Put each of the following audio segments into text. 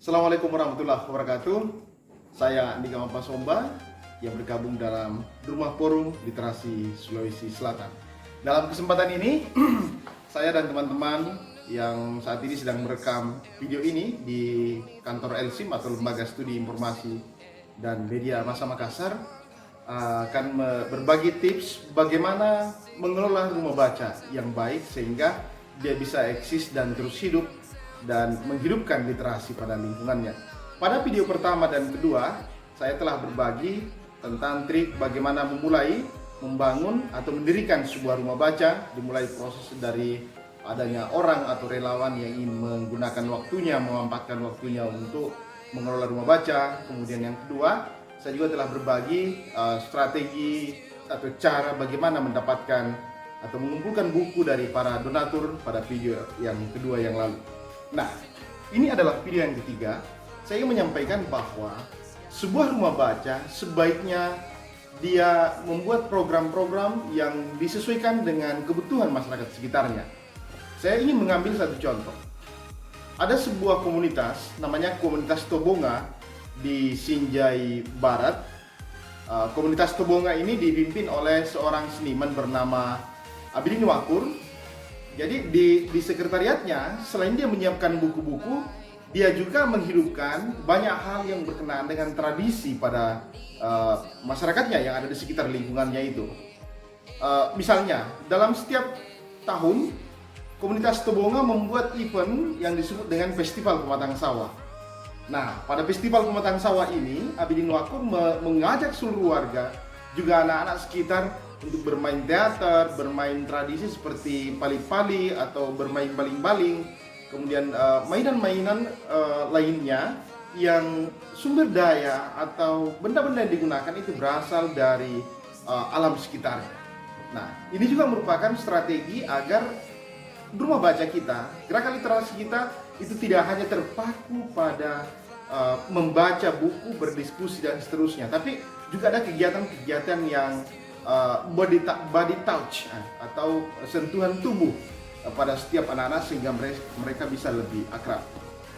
Assalamualaikum warahmatullahi wabarakatuh. Saya Andika Mampasomba yang bergabung dalam Rumah Forum Literasi Sulawesi Selatan. Dalam kesempatan ini, saya dan teman-teman yang saat ini sedang merekam video ini di kantor LSIM atau Lembaga Studi Informasi dan Media Massa Makassar akan berbagi tips bagaimana mengelola rumah baca yang baik sehingga dia bisa eksis dan terus hidup dan menghidupkan literasi pada lingkungannya. Pada video pertama dan kedua, saya telah berbagi tentang trik bagaimana memulai membangun atau mendirikan sebuah rumah baca, dimulai proses dari adanya orang atau relawan yang ingin menggunakan waktunya, memanfaatkan waktunya untuk mengelola rumah baca. Kemudian yang kedua, saya juga telah berbagi strategi atau cara bagaimana mendapatkan atau mengumpulkan buku dari para donatur pada video yang kedua yang lalu. Nah, ini adalah video yang ketiga. Saya ingin menyampaikan bahwa sebuah rumah baca sebaiknya dia membuat program-program yang disesuaikan dengan kebutuhan masyarakat sekitarnya. Saya ingin mengambil satu contoh. Ada sebuah komunitas, namanya Komunitas Tobonga di Sinjai Barat. Komunitas Tobonga ini dipimpin oleh seorang seniman bernama Abidin Wakur. Jadi di sekretariatnya, selain dia menyiapkan buku-buku, dia juga menghidupkan banyak hal yang berkenaan dengan tradisi pada masyarakatnya yang ada di sekitar lingkungannya itu. Misalnya, dalam setiap tahun, Komunitas Tobonga membuat event yang disebut dengan Festival Pematang Sawah. Nah, pada Festival Pematang Sawah ini, Abidin Wakur mengajak seluruh warga, juga anak-anak sekitar, untuk bermain teater, bermain tradisi seperti pali-pali atau bermain baling-baling, kemudian mainan-mainan lainnya yang sumber daya atau benda-benda yang digunakan itu berasal dari alam sekitarnya. Nah, ini juga merupakan strategi agar rumah baca kita, gerakan literasi kita itu tidak hanya terpaku pada membaca buku, berdiskusi dan seterusnya, tapi juga ada kegiatan-kegiatan yang body touch atau sentuhan tubuh pada setiap anak-anak sehingga mereka bisa lebih akrab.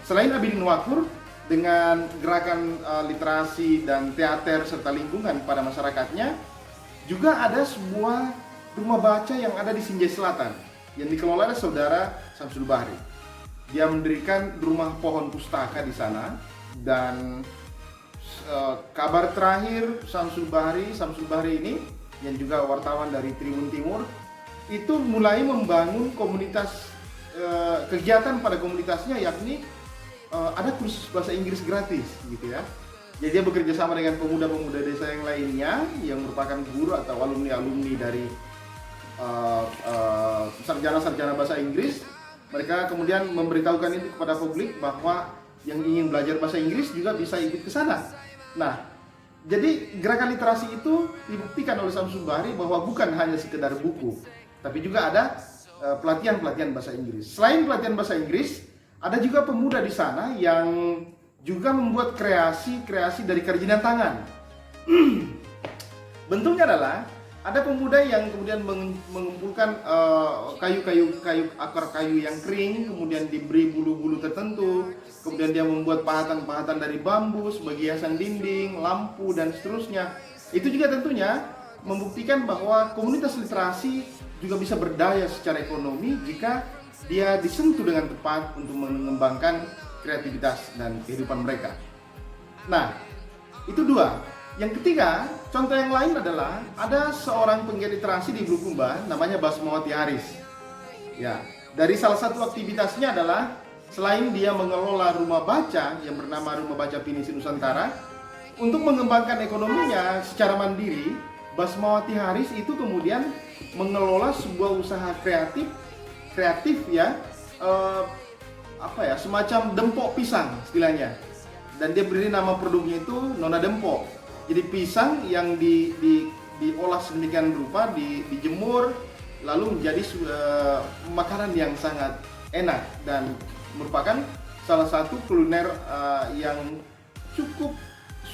Selain Abidin Wakur dengan gerakan literasi dan teater serta lingkungan pada masyarakatnya, juga ada sebuah rumah baca yang ada di Sinjai Selatan yang dikelola oleh saudara Samsul Bahri. Dia mendirikan rumah pohon pustaka di sana dan kabar terakhir Samsul Bahri ini yang juga wartawan dari Tribun Timur itu mulai membangun komunitas kegiatan pada komunitasnya, yakni ada kursus bahasa Inggris gratis gitu ya. Jadi dia bekerja sama dengan pemuda-pemuda desa yang lainnya yang merupakan guru atau alumni-alumni dari sarjana-sarjana bahasa Inggris. Mereka kemudian memberitahukan itu kepada publik bahwa yang ingin belajar bahasa Inggris juga bisa ikut ke sana. Nah, jadi gerakan literasi itu dibuktikan oleh Samsul Bahri bahwa bukan hanya sekedar buku, tapi juga ada pelatihan-pelatihan bahasa Inggris. Selain pelatihan bahasa Inggris, ada juga pemuda di sana yang juga membuat kreasi dari kerajinan tangan. Bentuknya adalah ada pemuda yang kemudian mengumpulkan akar kayu yang kering, kemudian diberi bulu-bulu tertentu, kemudian dia membuat pahatan-pahatan dari bambu sebagai hiasan dinding, lampu dan seterusnya. Itu juga tentunya membuktikan bahwa komunitas literasi juga bisa berdaya secara ekonomi jika dia disentuh dengan tepat untuk mengembangkan kreativitas dan kehidupan mereka. Nah, itu dua. Yang ketiga, contoh yang lain adalah ada seorang penggiat literasi di Bulukumba namanya Basmawati Haris. Ya, dari salah satu aktivitasnya adalah selain dia mengelola rumah baca yang bernama Rumah Baca Pinisi Nusantara, untuk mengembangkan ekonominya secara mandiri, Basmawati Haris itu kemudian mengelola sebuah usaha kreatif ya, semacam dempok pisang istilahnya. Dan dia beri nama produknya itu Nona Dempok. Jadi pisang yang diolah sedemikian rupa, dijemur, lalu menjadi makanan yang sangat enak dan merupakan salah satu kuliner yang cukup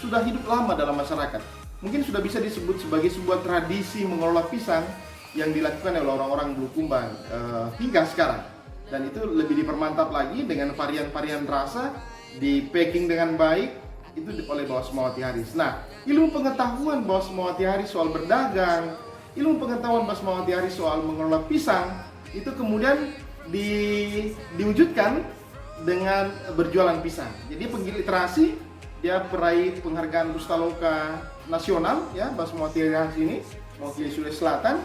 sudah hidup lama dalam masyarakat. Mungkin sudah bisa disebut sebagai sebuah tradisi mengelola pisang yang dilakukan oleh orang-orang Bulukumba hingga sekarang. Dan itu lebih dipermantap lagi dengan varian-varian rasa di packing dengan baik itu oleh Bapak Sukmawati Haris. Nah, ilmu pengetahuan Bapak Sukmawati Haris soal berdagang, ilmu pengetahuan Bapak Sukmawati Haris soal mengelola pisang itu kemudian diwujudkan dengan berjualan pisang. Jadi penggiat literasi, dia peraih penghargaan Pustaloka Nasional ya, Bapak Sukmawati Haris ini mewakili Sulawesi Selatan.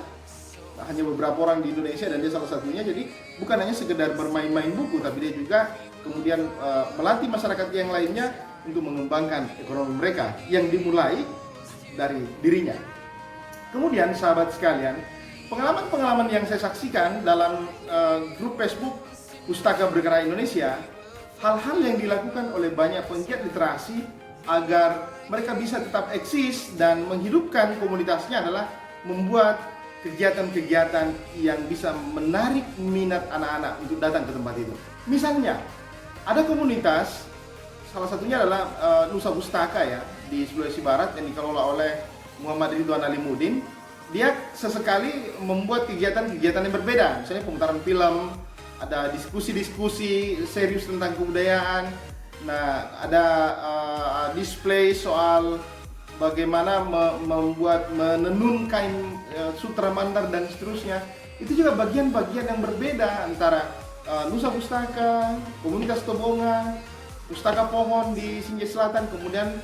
Nah, hanya beberapa orang di Indonesia dan dia salah satunya. Jadi bukan hanya sekedar bermain-main buku, tapi dia juga kemudian melatih masyarakat yang lainnya untuk mengembangkan ekonomi mereka yang dimulai dari dirinya. Kemudian sahabat sekalian, pengalaman-pengalaman yang saya saksikan dalam grup Facebook Pustaka Bergerak Indonesia, hal-hal yang dilakukan oleh banyak penggiat literasi agar mereka bisa tetap eksis dan menghidupkan komunitasnya adalah membuat kegiatan-kegiatan yang bisa menarik minat anak-anak untuk datang ke tempat itu. Misalnya, ada komunitas, salah satunya adalah Nusa Pustaka ya, di Sulawesi Barat yang dikelola oleh Muhammad Ridwan Alimuddin. Dia sesekali membuat kegiatan-kegiatan yang berbeda, misalnya pemutaran film, ada diskusi-diskusi serius tentang kebudayaan. Nah, ada display soal bagaimana menenun kain sutra mandar dan seterusnya. Itu juga bagian-bagian yang berbeda antara Nusa Pustaka, komunitas Tobonga, Pustaka Pohon di Sinjai Selatan, kemudian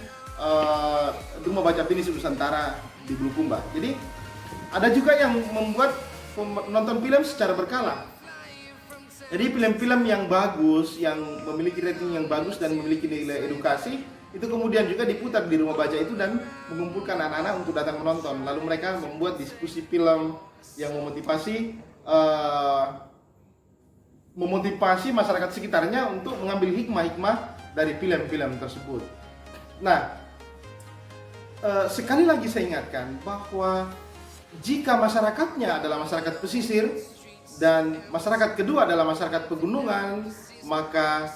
Rumah Baca Pinisi Nusantara di Bulukumba. Jadi ada juga yang membuat nonton film secara berkala. Jadi film-film yang bagus, yang memiliki rating yang bagus dan memiliki nilai edukasi, itu kemudian juga diputar di rumah baca itu dan mengumpulkan anak-anak untuk datang menonton. Lalu mereka membuat diskusi film yang memotivasi masyarakat sekitarnya untuk mengambil hikmah-hikmah dari film-film tersebut. Nah, sekali lagi saya ingatkan bahwa jika masyarakatnya adalah masyarakat pesisir dan masyarakat kedua adalah masyarakat pegunungan, maka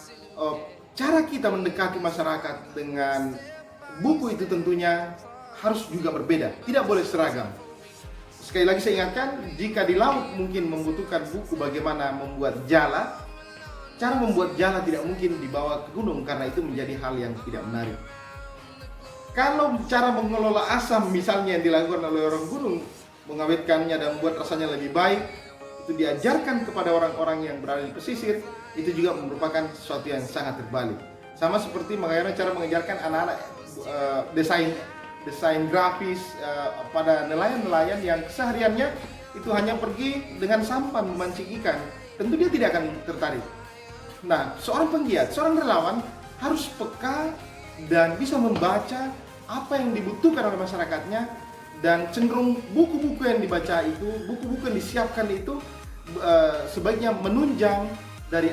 cara kita mendekati masyarakat dengan buku itu tentunya harus juga berbeda, tidak boleh seragam. Sekali lagi saya ingatkan, jika di laut mungkin membutuhkan buku bagaimana membuat jala, cara membuat jala tidak mungkin dibawa ke gunung karena itu menjadi hal yang tidak menarik. Kalau cara mengelola asam misalnya yang dilakukan oleh orang gunung, mengawetkannya dan membuat rasanya lebih baik, itu diajarkan kepada orang-orang yang berada di pesisir, itu juga merupakan sesuatu yang sangat terbalik. Sama seperti bagaimana cara mengajarkan anak-anak desain grafis pada nelayan-nelayan yang kesehariannya itu hanya pergi dengan sampan memancing ikan. Tentu dia tidak akan tertarik. Nah, seorang penggiat, seorang relawan harus peka dan bisa membaca apa yang dibutuhkan oleh masyarakatnya, dan cenderung buku-buku yang dibaca itu, buku-buku yang disiapkan itu sebaiknya menunjang dari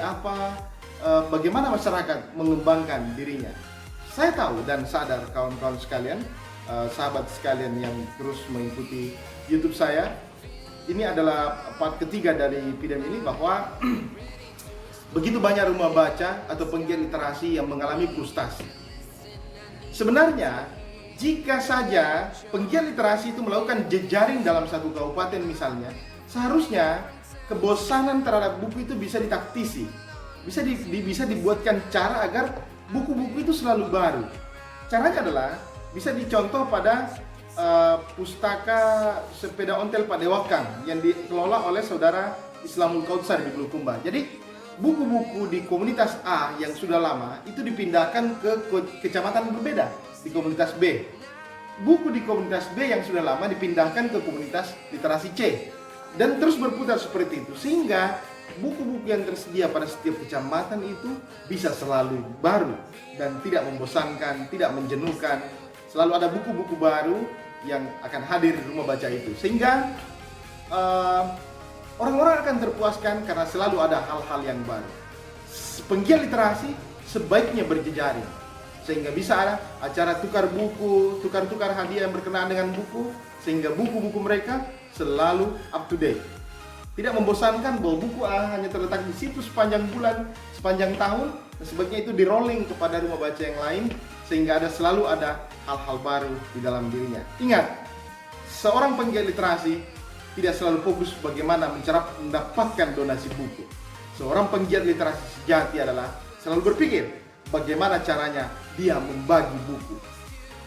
bagaimana masyarakat mengembangkan dirinya. Saya tahu dan sadar kawan-kawan sekalian, sahabat sekalian yang terus mengikuti YouTube saya, ini adalah part ketiga dari video ini, bahwa begitu banyak rumah baca atau penggiat literasi yang mengalami frustasi. Sebenarnya, jika saja penggiat literasi itu melakukan jejaring dalam satu kabupaten misalnya, seharusnya kebosanan terhadap buku itu bisa ditaktisi, bisa dibuatkan cara agar buku-buku itu selalu baru. Caranya adalah bisa dicontoh pada Pustaka Sepeda Ontel Padewakang yang dikelola oleh saudara Islamul Kautsar di Bulukumba. Jadi buku-buku di komunitas A yang sudah lama itu dipindahkan ke kecamatan berbeda di komunitas B. Buku di komunitas B yang sudah lama dipindahkan ke komunitas literasi C. Dan terus berputar seperti itu, sehingga buku-buku yang tersedia pada setiap kecamatan itu bisa selalu baru dan tidak membosankan, tidak menjenuhkan. Selalu ada buku-buku baru yang akan hadir di rumah baca itu, sehingga orang-orang akan terpuaskan karena selalu ada hal-hal yang baru. Penggiat literasi sebaiknya berjejaring, sehingga bisa ada acara tukar buku, tukar-tukar hadiah yang berkenaan dengan buku, sehingga buku-buku mereka selalu up to date. Tidak membosankan bahwa buku A hanya terletak di situ sepanjang bulan, sepanjang tahun, dan sebaiknya itu di rolling kepada rumah baca yang lain, sehingga selalu ada hal-hal baru di dalam dirinya. Ingat, seorang penggiat literasi tidak selalu fokus bagaimana mendapatkan donasi buku. Seorang penggiat literasi sejati adalah selalu berpikir bagaimana caranya dia membagi buku.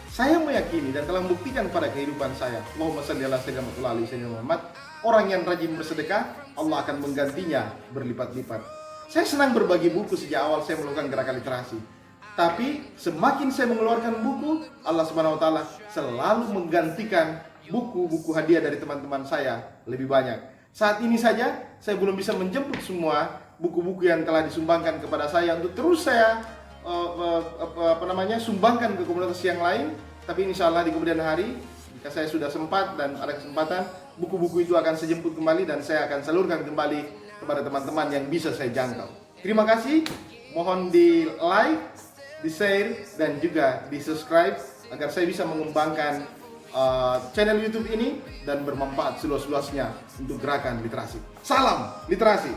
Saya meyakini dan telah membuktikan pada kehidupan saya, Allahumma shalli ala sayyidina Muhammad, orang yang rajin bersedekah, Allah akan menggantinya berlipat-lipat. Saya senang berbagi buku sejak awal saya melakukan gerakan literasi. Tapi semakin saya mengeluarkan buku, Allah Subhanahu wa taala selalu menggantikan buku-buku hadiah dari teman-teman saya lebih banyak. Saat ini saja saya belum bisa menjemput semua buku-buku yang telah disumbangkan kepada saya untuk terus saya sumbangkan ke komunitas yang lain. Tapi insya Allah di kemudian hari, jika saya sudah sempat dan ada kesempatan, buku-buku itu akan saya jemput kembali dan saya akan salurkan kembali kepada teman-teman yang bisa saya jangkau. Terima kasih, mohon di like, di share, dan juga di subscribe agar saya bisa mengembangkan channel YouTube ini dan bermanfaat seluas-luasnya untuk gerakan literasi. Salam literasi!